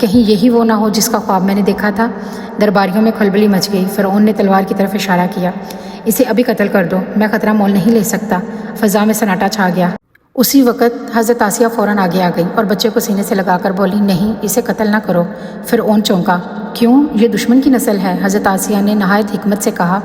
کہیں یہی وہ نہ ہو جس کا خواب میں نے دیکھا تھا۔ درباریوں میں کھلبلی مچ گئی۔ فرعون نے تلوار کی طرف اشارہ کیا۔ اسے ابھی قتل کر دو، میں خطرہ مول نہیں لے سکتا۔ فضا میں سناٹا چھا گیا۔ اسی وقت حضرت آسیہ فوراً آگے آ گئی اور بچے کو سینے سے لگا کر بولی، نہیں، اسے قتل نہ کرو۔ فرعون چونکا، کیوں؟ یہ دشمن کی نسل ہے۔ حضرت آسیہ نے نہایت حکمت سے کہا،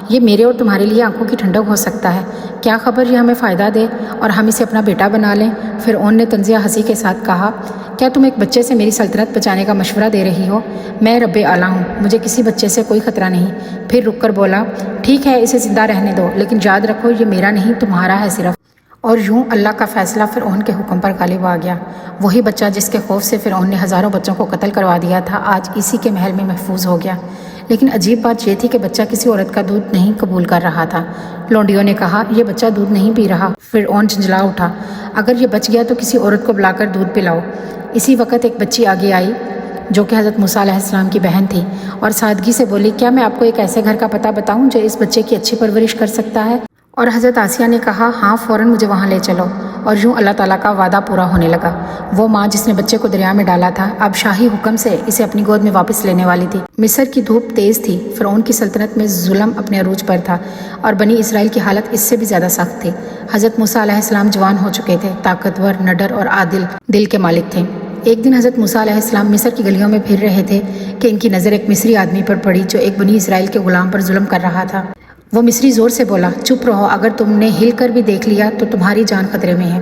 یہ میرے اور تمہارے لیے آنکھوں کی ٹھنڈک ہو سکتا ہے، کیا خبر یہ ہمیں فائدہ دے اور ہم اسے اپنا بیٹا بنا لیں۔ فرعون نے طنزیہ ہنسی کے ساتھ کہا، کیا تم ایک بچے سے میری سلطنت بچانے کا مشورہ دے رہی ہو؟ میں رب اعلیٰ ہوں، مجھے کسی بچے سے کوئی خطرہ نہیں۔ پھر رک کر بولا، ٹھیک ہے، اسے زندہ رہنے دو، لیکن یاد رکھو یہ میرا نہیں، تمہارا ہے صرف۔ اور یوں اللہ کا فیصلہ فرعون کے حکم پر غالب آ گیا۔ وہی بچہ جس کے خوف سے فرعون نے ہزاروں بچوں کو قتل کروا دیا تھا، آج اسی کے محل میں محفوظ ہو گیا۔ لیکن عجیب بات یہ تھی کہ بچہ کسی عورت کا دودھ نہیں قبول کر رہا تھا۔ لونڈیوں نے کہا، یہ بچہ دودھ نہیں پی رہا۔ فرعون جھنجھلا اٹھا، اگر یہ بچ گیا تو کسی عورت کو بلا کر دودھ پلاؤ۔ اسی وقت ایک بچی آگے آئی جو کہ حضرت موسیٰ علیہ السلام کی بہن تھی اور سادگی سے بولی، کیا میں آپ کو ایک ایسے گھر کا پتہ بتاؤں جو اس بچے کی اچھی پرورش کر سکتا ہے؟ اور حضرت آسیہ نے کہا، ہاں، فوراً مجھے وہاں لے چلو۔ اور یوں اللہ تعالیٰ کا وعدہ پورا ہونے لگا۔ وہ ماں جس نے بچے کو دریا میں ڈالا تھا، اب شاہی حکم سے اسے اپنی گود میں واپس لینے والی تھی۔ مصر کی دھوپ تیز تھی۔ فرعون کی سلطنت میں ظلم اپنے عروج پر تھا اور بنی اسرائیل کی حالت اس سے بھی زیادہ سخت تھی۔ حضرت موسیٰ علیہ السلام جوان ہو چکے تھے، طاقتور، نڈر اور عادل دل کے مالک تھے۔ ایک دن حضرت موسیٰ علیہ السلام مصر کی گلیوں میں پھر رہے تھے کہ ان کی نظر ایک مصری آدمی پر پڑی جو ایک بنی اسرائیل کے غلام پر ظلم کر رہا تھا۔ وہ مصری زور سے بولا، چپ رہو، اگر تم نے ہل کر بھی دیکھ لیا تو تمہاری جان خطرے میں ہے۔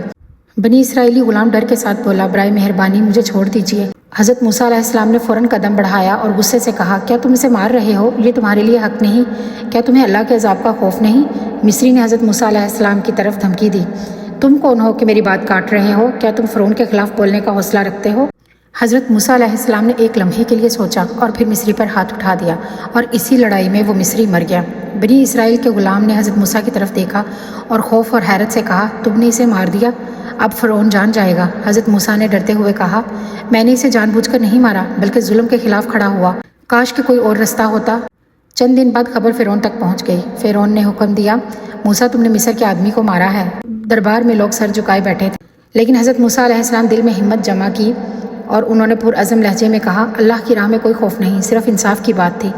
بنی اسرائیلی غلام ڈر کے ساتھ بولا، برائے مہربانی مجھے چھوڑ دیجیے۔ حضرت موسیٰ علیہ السلام نے فوراً قدم بڑھایا اور غصے سے کہا، کیا تم اسے مار رہے ہو؟ یہ تمہارے لیے حق نہیں؟ کیا تمہیں اللہ کے عذاب کا خوف نہیں؟ مصری نے حضرت موسیٰ علیہ السلام کی طرف دھمکی دی، تم کون ہو کہ میری بات کاٹ رہے ہو؟ کیا تم فرعون کے خلاف بولنے کا حوصلہ رکھتے ہو؟ حضرت موسیٰ علیہ السلام نے ایک لمحے کے لیے سوچا اور پھر مصری پر ہاتھ اٹھا دیا اور اسی لڑائی میں وہ مصری مر گیا۔ بنی اسرائیل کے غلام نے حضرت موسیٰ کی طرف دیکھا اور خوف اور حیرت سے کہا، تم نے اسے مار دیا؟ اب فرعون جان جائے گا۔ حضرت موسیٰ نے ڈرتے ہوئے کہا، میں نے اسے جان بوجھ کر نہیں مارا، بلکہ ظلم کے خلاف کھڑا ہوا، کاش کہ کوئی اور رستہ ہوتا۔ چند دن بعد خبر فرعون تک پہنچ گئی۔ فرعون نے حکم دیا، موسیٰ تم نے مصر کے آدمی کو مارا ہے۔ دربار میں لوگ سر جھکائے بیٹھے تھے، لیکن حضرت موسیٰ علیہ السلام دل میں ہمت جمع کی اور انہوں نے پرعزم لہجے میں کہا، اللہ کی راہ میں کوئی خوف نہیں، صرف انصاف کی بات تھی۔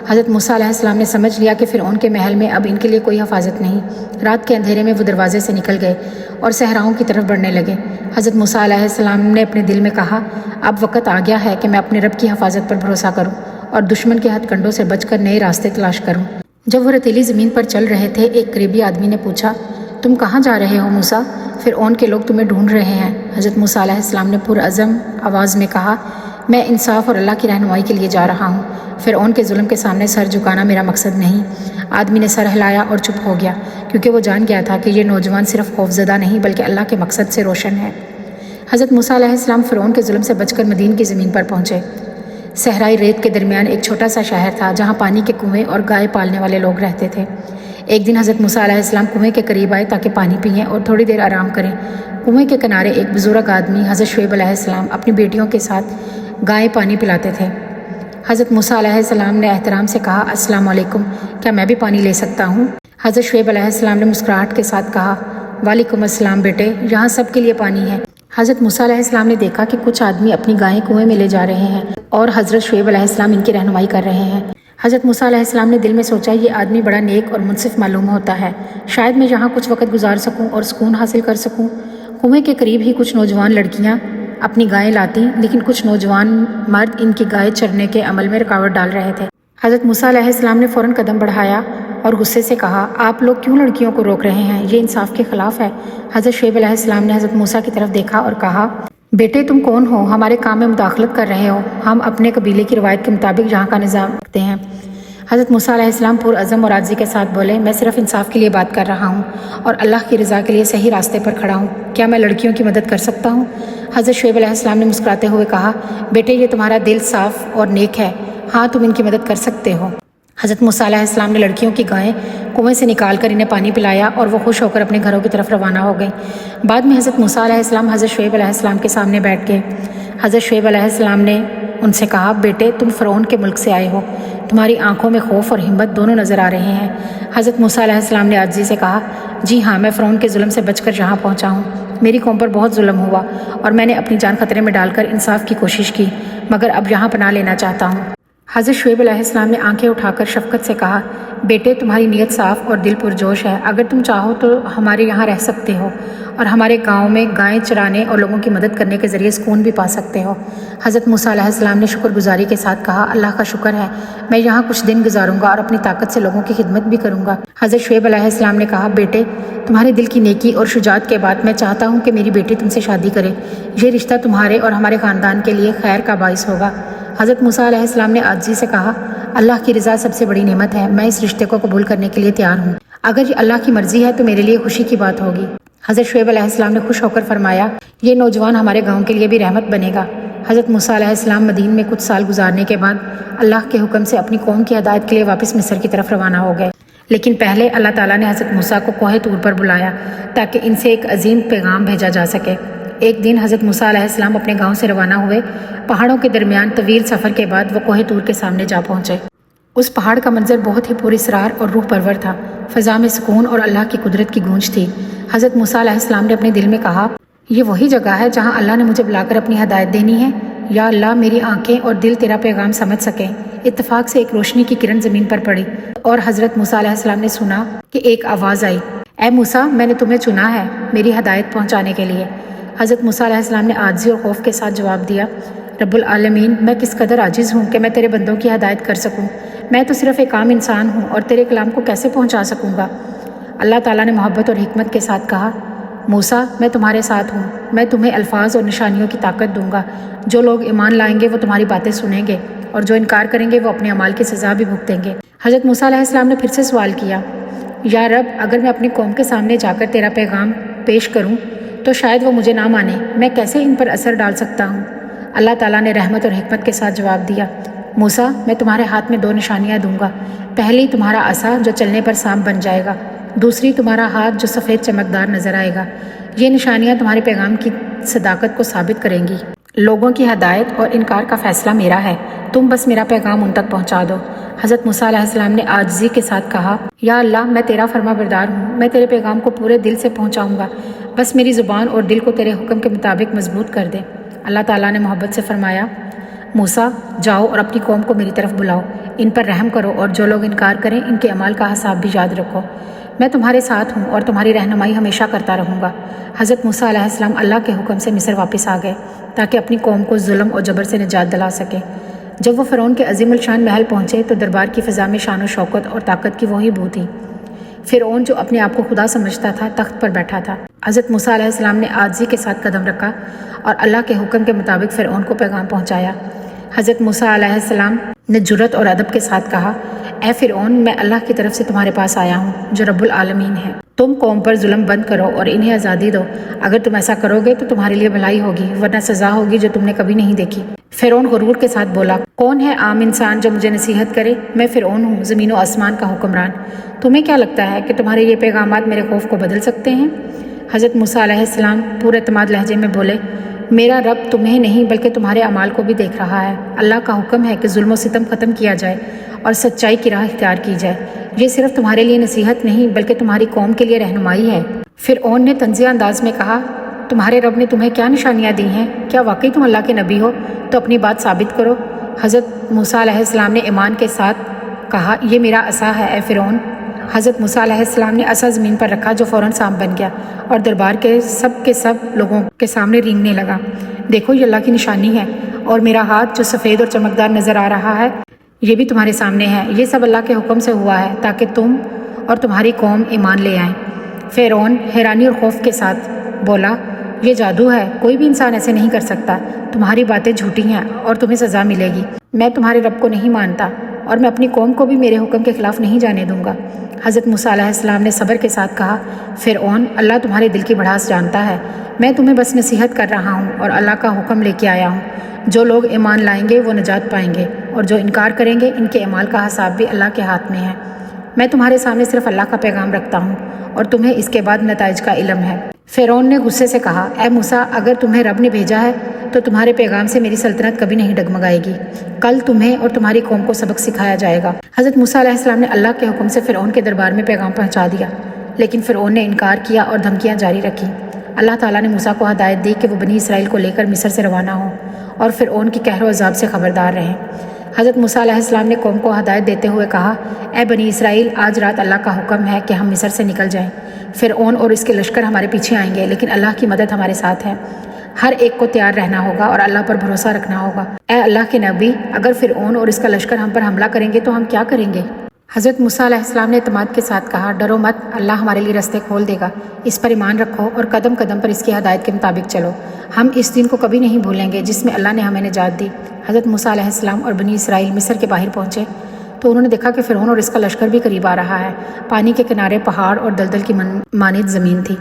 حضرت موسیٰ علیہ السلام نے سمجھ لیا کہ فرعون کے محل میں اب ان کے لیے کوئی حفاظت نہیں۔ رات کے اندھیرے میں وہ دروازے سے نکل گئے اور صحراؤں کی طرف بڑھنے لگے۔ حضرت موسیٰ علیہ السلام نے اپنے دل میں کہا، اب وقت آ گیا ہے کہ میں اپنے رب کی حفاظت پر بھروسہ کروں اور دشمن کے ہتھ کنڈوں سے بچ کر نئے راستے تلاش کروں۔ جب وہ ریتیلی زمین پر چل رہے تھے، ایک قریبی آدمی نے پوچھا، تم کہاں جا رہے ہو موسیٰ؟ فرعون کے لوگ تمہیں ڈھونڈ رہے ہیں۔ حضرت موسیٰ علیہ السلام نے پرعزم آواز میں کہا، میں انصاف اور اللہ کی رہنمائی کے لیے جا رہا ہوں۔ فرعون کے ظلم کے سامنے سر جھکانا میرا مقصد نہیں۔ آدمی نے سر ہلایا اور چپ ہو گیا، کیونکہ وہ جان گیا تھا کہ یہ نوجوان صرف خوفزدہ نہیں بلکہ اللہ کے مقصد سے روشن ہے۔ حضرت موسیٰ علیہ السلام فرعون کے ظلم سے بچ کر مدین کی زمین پر پہنچے۔ صحرائی ریت کے درمیان ایک چھوٹا سا شہر تھا جہاں پانی کے کنویں اور گائے پالنے والے لوگ رہتے تھے۔ ایک دن حضرت موسیٰ علیہ السلام کنویں کے قریب آئے تاکہ پانی پئیں اور تھوڑی دیر آرام کریں۔ کنویں کے کنارے ایک بزرگ آدمی حضرت شعیب علیہ السلام اپنی بیٹیوں کے ساتھ گائے پانی پلاتے تھے۔ حضرت موسیٰ علیہ السلام نے احترام سے کہا، السلام علیکم، کیا میں بھی پانی لے سکتا ہوں؟ حضرت شعیب علیہ السلام نے مسکراہٹ کے ساتھ کہا، وعلیکم السلام بیٹے، یہاں سب کے لیے پانی ہے۔ حضرت موسیٰ علیہ السلام نے دیکھا کہ کچھ آدمی اپنی گائیں کنویں میں لے جا رہے ہیں اور حضرت شعیب علیہ السلام ان کی رہنمائی کر رہے ہیں۔ حضرت موسیٰ علیہ السلام نے دل میں سوچا، یہ آدمی بڑا نیک اور منصف معلوم ہوتا ہے، شاید میں یہاں کچھ وقت گزار سکوں اور سکون حاصل کر سکوں۔ کنویں کے قریب ہی کچھ نوجوان لڑکیاں اپنی گائیں لاتی، لیکن کچھ نوجوان مرد ان کی گائے چرنے کے عمل میں رکاوٹ ڈال رہے تھے۔ حضرت موسیٰ علیہ السلام نے فوراً قدم بڑھایا اور غصے سے کہا، آپ لوگ کیوں لڑکیوں کو روک رہے ہیں؟ یہ انصاف کے خلاف ہے۔ حضرت شعیب علیہ السلام نے حضرت موسیٰ کی طرف دیکھا اور کہا، بیٹے تم کون ہو؟ ہمارے کام میں مداخلت کر رہے ہو؟ ہم اپنے قبیلے کی روایت کے مطابق یہاں کا نظام رکھتے ہیں۔ حضرت موسیٰ علیہ السلام پرعزم اور عاجزی کے ساتھ بولے، میں صرف انصاف کے لیے بات کر رہا ہوں اور اللہ کی رضا کے لیے صحیح راستے پر کھڑا ہوں۔ کیا میں لڑکیوں کی مدد کر سکتا ہوں؟ حضرت شعیب علیہ السلام نے مسکراتے ہوئے کہا، بیٹے یہ تمہارا دل صاف اور نیک ہے، ہاں تم ان کی مدد کر سکتے ہو۔ حضرت موسیٰ علیہ السلام نے لڑکیوں کی گائیں کنویں سے نکال کر انہیں پانی پلایا اور وہ خوش ہو کر اپنے گھروں کی طرف روانہ ہو گئیں۔ بعد میں حضرت موسیٰ علیہ السلام حضرت شعیب علیہ السلام کے سامنے بیٹھ گئے۔ حضرت شعیب علیہ السلام نے ان سے کہا، بیٹے تم فرعون کے ملک سے آئے ہو، تمہاری آنکھوں میں خوف اور ہمت دونوں نظر آ رہے ہیں۔ حضرت موسیٰ علیہ السلام نے عاجزی سے کہا، جی ہاں، میں فرعون کے ظلم سے بچ کر یہاں پہنچا ہوں میری قوم پر بہت ظلم ہوا اور میں نے اپنی جان خطرے میں ڈال کر انصاف کی کوشش کی، مگر اب یہاں پناہ لینا چاہتا ہوں۔ حضرت شعیب علیہ السلام نے آنکھیں اٹھا کر شفقت سے کہا، بیٹے تمہاری نیت صاف اور دل پرجوش ہے، اگر تم چاہو تو ہمارے یہاں رہ سکتے ہو اور ہمارے گاؤں میں گائیں چرانے اور لوگوں کی مدد کرنے کے ذریعے سکون بھی پا سکتے ہو۔ حضرت موسیٰ علیہ السلام نے شکر گزاری کے ساتھ کہا، اللہ کا شکر ہے، میں یہاں کچھ دن گزاروں گا اور اپنی طاقت سے لوگوں کی خدمت بھی کروں گا۔ حضرت شعیب علیہ السلام نے کہا، بیٹے تمہارے دل کی نیکی اور شجاعت کے بعد میں چاہتا ہوں کہ میری بیٹی تم سے شادی کرے، یہ رشتہ تمہارے اور ہمارے خاندان کے لیے خیر کا باعث ہوگا۔ حضرت موسیٰ علیہ السلام نے عاجزی سے کہا، اللہ کی رضا سب سے بڑی نعمت ہے، میں اس رشتے کو قبول کرنے کے لیے تیار ہوں، اگر یہ اللہ کی مرضی ہے تو میرے لیے خوشی کی بات ہوگی۔ حضرت شعیب علیہ السلام نے خوش ہو کر فرمایا، یہ نوجوان ہمارے گاؤں کے لیے بھی رحمت بنے گا۔ حضرت موسیٰ علیہ السلام مدین میں کچھ سال گزارنے کے بعد اللہ کے حکم سے اپنی قوم کی ہدایت کے لیے واپس مصر کی طرف روانہ ہو گئے، لیکن پہلے اللہ تعالیٰ نے حضرت موسیٰ کو کوہ طور پر بلایا تاکہ ان سے ایک عظیم پیغام بھیجا جا سکے۔ ایک دن حضرت موسیٰ علیہ السلام اپنے گاؤں سے روانہ ہوئے، پہاڑوں کے درمیان طویل سفر کے بعد وہ کوہ طور کے سامنے جا پہنچے۔ اس پہاڑ کا منظر بہت ہی پراسرار اور روح پرور تھا، فضا میں سکون اور اللہ کی قدرت کی گونج تھی۔ حضرت موسیٰ علیہ السلام نے اپنے دل میں کہا، یہ وہی جگہ ہے جہاں اللہ نے مجھے بلا کر اپنی ہدایت دینی ہے، یا اللہ میری آنکھیں اور دل تیرا پیغام سمجھ سکیں۔ اتفاق سے ایک روشنی کی کرن زمین پر پڑی اور حضرت موسیٰ علیہ السلام نے سنا کہ ایک آواز آئی، اے موسیٰ میں نے تمہیں چنا ہے میری ہدایت پہنچانے کے لیے۔ حضرت موسیٰ علیہ السلام نے عاجزی اور خوف کے ساتھ جواب دیا، رب العالمین میں کس قدر عاجز ہوں کہ میں تیرے بندوں کی ہدایت کر سکوں، میں تو صرف ایک عام انسان ہوں اور تیرے کلام کو کیسے پہنچا سکوں گا۔ اللہ تعالیٰ نے محبت اور حکمت کے ساتھ کہا، موسیٰ میں تمہارے ساتھ ہوں، میں تمہیں الفاظ اور نشانیوں کی طاقت دوں گا، جو لوگ ایمان لائیں گے وہ تمہاری باتیں سنیں گے اور جو انکار کریں گے وہ اپنے اعمال کی سزا بھی بھگتیں گے۔ حضرت موسیٰ علیہ السلام نے پھر سے سوال کیا، یا رب اگر میں اپنی قوم کے سامنے جا کر تیرا پیغام پیش کروں تو شاید وہ مجھے نہ مانے، میں کیسے ان پر اثر ڈال سکتا ہوں؟ اللہ تعالیٰ نے رحمت اور حکمت کے ساتھ جواب دیا، موسیٰ میں تمہارے ہاتھ میں 2 نشانیاں دوں گا، پہلی تمہارا عصا جو چلنے پر سانپ بن جائے گا، دوسری تمہارا ہاتھ جو سفید چمکدار نظر آئے گا۔ یہ نشانیاں تمہارے پیغام کی صداقت کو ثابت کریں گی۔ لوگوں کی ہدایت اور انکار کا فیصلہ میرا ہے، تم بس میرا پیغام ان تک پہنچا دو۔ حضرت موسیٰ علیہ السلام نے عاجزی کے ساتھ کہا، یا اللہ میں تیرا فرما بردار ہوں، میں تیرے پیغام کو پورے دل سے پہنچاؤں گا، بس میری زبان اور دل کو تیرے حکم کے مطابق مضبوط کر دے۔ اللہ تعالیٰ نے محبت سے فرمایا، موسیٰ جاؤ اور اپنی قوم کو میری طرف بلاؤ، ان پر رحم کرو اور جو لوگ انکار کریں ان کے اعمال کا حساب بھی یاد رکھو، میں تمہارے ساتھ ہوں اور تمہاری رہنمائی ہمیشہ کرتا رہوں گا۔ حضرت موسیٰ علیہ السلام اللہ کے حکم سے مصر واپس آ گئے تاکہ اپنی قوم کو ظلم اور جبر سے نجات دلا سکے۔ جب وہ فرعون کے عظیم الشان محل پہنچے تو دربار کی فضا میں شان و شوکت اور طاقت کی وہی بو تھی۔ فرعون جو اپنے آپ کو خدا سمجھتا تھا تخت پر بیٹھا تھا۔ حضرت موسیٰ علیہ السلام نے عاجزی کے ساتھ قدم رکھا اور اللہ کے حکم کے مطابق فرعون کو پیغام پہنچایا۔ حضرت موسیٰ علیہ السلام نے جرأت اور ادب کے ساتھ کہا، اے فرعون میں اللہ کی طرف سے تمہارے پاس آیا ہوں جو رب العالمین ہے، تم قوم پر ظلم بند کرو اور انہیں آزادی دو، اگر تم ایسا کرو گے تو تمہارے لیے بھلائی ہوگی ورنہ سزا ہوگی جو تم نے کبھی نہیں دیکھی۔ فرعون غرور کے ساتھ بولا، کون ہے عام انسان جو مجھے نصیحت کرے؟ میں فرعون ہوں، زمین و آسمان کا حکمران، تمہیں کیا لگتا ہے کہ تمہارے یہ پیغامات میرے خوف کو بدل سکتے ہیں؟ حضرت موسیٰ علیہ السلام پورے اعتماد لہجے میں بولے، میرا رب تمہیں نہیں بلکہ تمہارے اعمال کو بھی دیکھ رہا ہے۔ اللہ کا حکم ہے کہ ظلم و ستم ختم کیا جائے اور سچائی کی راہ اختیار کی جائے، یہ صرف تمہارے لیے نصیحت نہیں بلکہ تمہاری قوم کے لیے رہنمائی ہے۔ فرعون نے طنزیہ انداز میں کہا، تمہارے رب نے تمہیں کیا نشانیاں دی ہیں؟ کیا واقعی تم اللہ کے نبی ہو؟ تو اپنی بات ثابت کرو۔ حضرت موسیٰ علیہ السلام نے ایمان کے ساتھ کہا، یہ میرا عصا ہے اے فرعون۔ حضرت موسیٰ علیہ السلام نے عصا زمین پر رکھا جو فوراً سانپ بن گیا اور دربار کے سب لوگوں کے سامنے رینگنے لگا، دیکھو یہ اللہ کی نشانی ہے، اور میرا ہاتھ جو سفید اور چمکدار نظر آ رہا ہے یہ بھی تمہارے سامنے ہے، یہ سب اللہ کے حکم سے ہوا ہے تاکہ تم اور تمہاری قوم ایمان لے آئیں۔ فرعون حیرانی اور خوف کے ساتھ بولا، یہ جادو ہے، کوئی بھی انسان ایسے نہیں کر سکتا، تمہاری باتیں جھوٹی ہیں اور تمہیں سزا ملے گی، میں تمہارے رب کو نہیں مانتا اور میں اپنی قوم کو بھی میرے حکم کے خلاف نہیں جانے دوں گا۔ حضرت موسیٰ علیہ السلام نے صبر کے ساتھ کہا، فرعون اللہ تمہارے دل کی بھڑاس جانتا ہے، میں تمہیں بس نصیحت کر رہا ہوں اور اللہ کا حکم لے کے آیا ہوں، جو لوگ ایمان لائیں گے وہ نجات پائیں گے اور جو انکار کریں گے ان کے اعمال کا حساب بھی اللہ کے ہاتھ میں ہے۔ میں تمہارے سامنے صرف اللہ کا پیغام رکھتا ہوں اور تمہیں اس کے بعد نتائج کا علم ہے۔ فرعون نے غصے سے کہا، اے موسیٰ اگر تمہیں رب نے بھیجا ہے تو تمہارے پیغام سے میری سلطنت کبھی نہیں ڈگمگائے گی، کل تمہیں اور تمہاری قوم کو سبق سکھایا جائے گا۔ حضرت موسیٰ علیہ السلام نے اللہ کے حکم سے فرعون کے دربار میں پیغام پہنچا دیا، لیکن فرعون نے انکار کیا اور دھمکیاں جاری رکھی۔ اللہ تعالیٰ نے موسیٰ کو ہدایت دی کہ وہ بنی اسرائیل کو لے کر مصر سے روانہ ہوں اور فرعون کی قہر و عذاب سے خبردار رہیں۔ حضرت موسیٰ علیہ السلام نے قوم کو ہدایت دیتے ہوئے کہا، اے بنی اسرائیل، آج رات اللہ کا حکم ہے کہ ہم مصر سے نکل جائیں۔ فرعون اور اس کے لشکر ہمارے پیچھے آئیں گے، لیکن اللہ کی مدد ہمارے ساتھ ہے۔ ہر ایک کو تیار رہنا ہوگا اور اللہ پر بھروسہ رکھنا ہوگا۔ اے اللہ کے نبی، اگر فرعون اور اس کا لشکر ہم پر حملہ کریں گے تو ہم کیا کریں گے؟ حضرت موسیٰ علیہ السلام نے اعتماد کے ساتھ کہا، ڈرو مت، اللہ ہمارے لیے راستے کھول دے گا، اس پر ایمان رکھو اور قدم قدم پر اس کی ہدایت کے مطابق چلو۔ ہم اس دن کو کبھی نہیں بھولیں گے جس میں اللہ نے ہمیں نجات دی۔ حضرت موسیٰ علیہ السلام اور بنی اسرائیل مصر کے باہر پہنچے تو انہوں نے دیکھا کہ فرعون اور اس کا لشکر بھی قریب آ رہا ہے۔ پانی کے کنارے پہاڑ اور دلدل کی مانند زمین تھی۔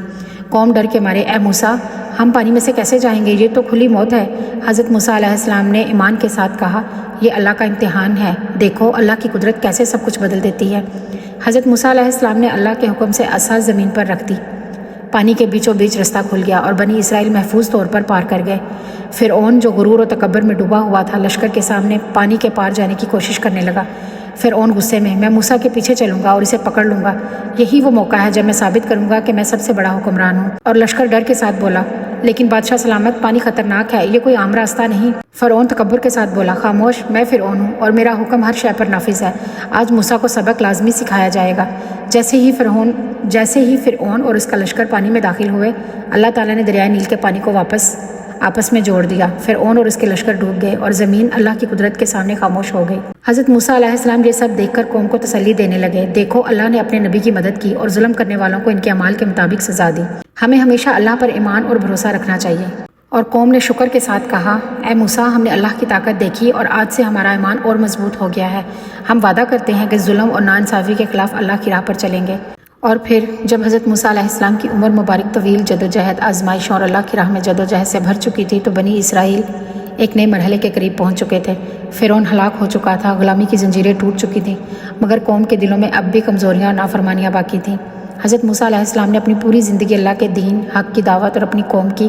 قوم ڈر کے مارے، اے موسیٰ، ہم پانی میں سے کیسے جائیں گے؟ یہ تو کھلی موت ہے۔ حضرت موسیٰ علیہ السلام نے ایمان کے ساتھ کہا، یہ اللہ کا امتحان ہے، دیکھو اللہ کی قدرت کیسے سب کچھ بدل دیتی ہے۔ حضرت موسیٰ علیہ السلام نے اللہ کے حکم سے عصا زمین پر رکھ دی، پانی کے بیچوں بیچ رستہ کھل گیا اور بنی اسرائیل محفوظ طور پر پار کر گئے۔ فرعون جو غرور و تکبر میں ڈوبا ہوا تھا، لشکر کے سامنے پانی کے پار جانے کی کوشش کرنے لگا۔ فرعون غصے میں موسیٰ کے پیچھے چلوں گا اور اسے پکڑ لوں گا، یہی وہ موقع ہے جب میں ثابت کروں گا کہ میں سب سے بڑا حکمران ہوں۔ اور لشکر ڈر کے ساتھ بولا، لیکن بادشاہ سلامت، پانی خطرناک ہے، یہ کوئی عام راستہ نہیں۔ فرعون تکبر کے ساتھ بولا، خاموش، میں فرعون ہوں اور میرا حکم ہر شے پر نافذ ہے۔ آج موسیٰ کو سبق لازمی سکھایا جائے گا۔ جیسے ہی فرعون اور اس کا لشکر پانی میں داخل ہوئے، اللہ تعالیٰ نے دریائے نیل کے پانی کو واپس آپس میں جوڑ دیا۔ فرعون اور اس کے لشکر ڈوب گئے اور زمین اللہ کی قدرت کے سامنے خاموش ہو گئی۔ حضرت موسیٰ علیہ السلام یہ سب دیکھ کر قوم کو تسلی دینے لگے، دیکھو اللہ نے اپنے نبی کی مدد کی اور ظلم کرنے والوں کو ان کے اعمال کے مطابق سزا دی۔ ہمیں ہمیشہ اللہ پر ایمان اور بھروسہ رکھنا چاہیے۔ اور قوم نے شکر کے ساتھ کہا، اے موسیٰ، ہم نے اللہ کی طاقت دیکھی اور آج سے ہمارا ایمان اور مضبوط ہو گیا ہے۔ ہم وعدہ کرتے ہیں کہ ظلم اور ناانصافی کے خلاف اللہ کی راہ پر چلیں گے۔ اور پھر جب حضرت موسیٰ علیہ السلام کی عمر مبارک طویل جدوجہد، آزمائش اور اللہ کی راہ میں جدوجہد سے بھر چکی تھی تو بنی اسرائیل ایک نئے مرحلے کے قریب پہنچ چکے تھے۔ فرعون ہلاک ہو چکا تھا، غلامی کی زنجیریں ٹوٹ چکی تھیں، مگر قوم کے دلوں میں اب بھی کمزوریاں اور نافرمانیاں باقی تھیں۔ حضرت موسیٰ علیہ السلام نے اپنی پوری زندگی اللہ کے دین، حق کی دعوت اور اپنی قوم کی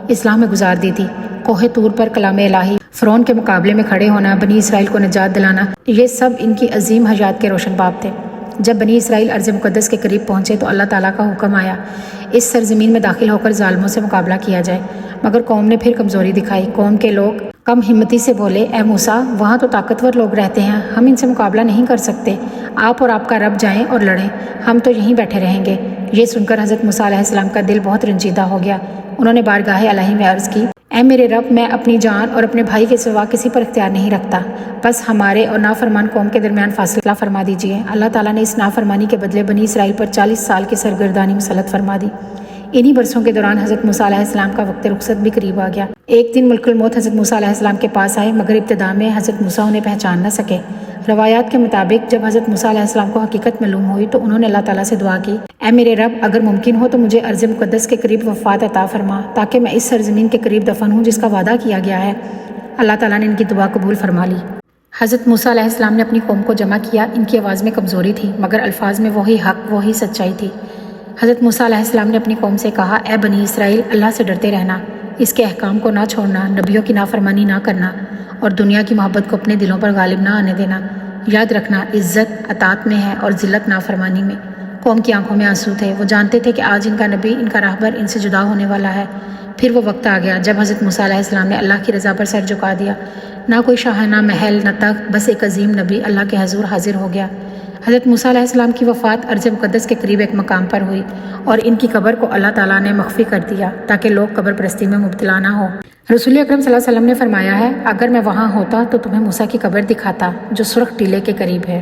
اصلاح میں گزار دی تھی۔ کوہ طور پر کلام الہی، فرعون کے مقابلے میں کھڑے ہونا، بنی اسرائیل کو نجات دلانا، یہ سب ان کی عظیم حیات کے روشن باب تھے۔ جب بنی اسرائیل ارض مقدس کے قریب پہنچے تو اللہ تعالیٰ کا حکم آیا، اس سرزمین میں داخل ہو کر ظالموں سے مقابلہ کیا جائے، مگر قوم نے پھر کمزوری دکھائی۔ قوم کے لوگ کم ہمتی سے بولے، اے موسیٰ، وہاں تو طاقتور لوگ رہتے ہیں، ہم ان سے مقابلہ نہیں کر سکتے، آپ اور آپ کا رب جائیں اور لڑیں، ہم تو یہیں بیٹھے رہیں گے۔ یہ سن کر حضرت موسیٰ علیہ السلام کا دل بہت رنجیدہ ہو گیا۔ انہوں نے بارگاہ الہی میں عرض کی، اے میرے رب، میں اپنی جان اور اپنے بھائی کے سوا کسی پر اختیار نہیں رکھتا، بس ہمارے اور نافرمان قوم کے درمیان فاصلہ فرما دیجیے۔ اللہ تعالیٰ نے اس نافرمانی کے بدلے بنی اسرائیل پر 40 سال کی سرگردانی مسلط فرما دی۔ انہی برسوں کے دوران حضرت موسیٰ علیہ السلام کا وقت رخصت بھی قریب آ گیا۔ ایک دن ملک الموت حضرت موسیٰ علیہ السلام کے پاس آئے، مگر ابتدا میں حضرت موسیٰ انہیں پہچان نہ سکے۔ روایات کے مطابق جب حضرت موسیٰ علیہ السلام کو حقیقت معلوم ہوئی تو انہوں نے اللہ تعالیٰ سے دعا کی، اے میرے رب، اگر ممکن ہو تو مجھے ارض مقدس کے قریب وفات عطا فرما تاکہ میں اس سرزمین کے قریب دفن ہوں جس کا وعدہ کیا گیا ہے۔ اللہ تعالیٰ نے ان کی دعا قبول فرما لی۔ حضرت موسیٰ علیہ السلام نے اپنی قوم کو جمع کیا۔ ان کی آواز میں کمزوری تھی، مگر الفاظ میں وہی حق، وہی سچائی تھی۔ حضرت موسیٰ علیہ السلام نے اپنی قوم سے کہا، اے بنی اسرائیل، اللہ سے ڈرتے رہنا، اس کے احکام کو نہ چھوڑنا، نبیوں کی نافرمانی نہ کرنا اور دنیا کی محبت کو اپنے دلوں پر غالب نہ آنے دینا۔ یاد رکھنا، عزت اطاعت میں ہے اور ذلت نافرمانی میں۔ قوم کی آنکھوں میں آنسو تھے، وہ جانتے تھے کہ آج ان کا نبی، ان کا راہبر ان سے جدا ہونے والا ہے۔ پھر وہ وقت آ گیا جب حضرت موسیٰ علیہ السلام نے اللہ کی رضا پر سر جھکا دیا۔ نہ کوئی شاہانہ محل، نہ تخت، بس ایک عظیم نبی اللہ کے حضور حاضر ہو گیا۔ حضرت موسیٰ علیہ السلام کی وفات ارض مقدس کے قریب ایک مقام پر ہوئی اور ان کی قبر کو اللہ تعالیٰ نے مخفی کر دیا تاکہ لوگ قبر پرستی میں مبتلا نہ ہو۔ رسول اکرم صلی اللہ علیہ وسلم نے فرمایا ہے، اگر میں وہاں ہوتا تو تمہیں موسیٰ کی قبر دکھاتا جو سرخ ٹیلے کے قریب ہے۔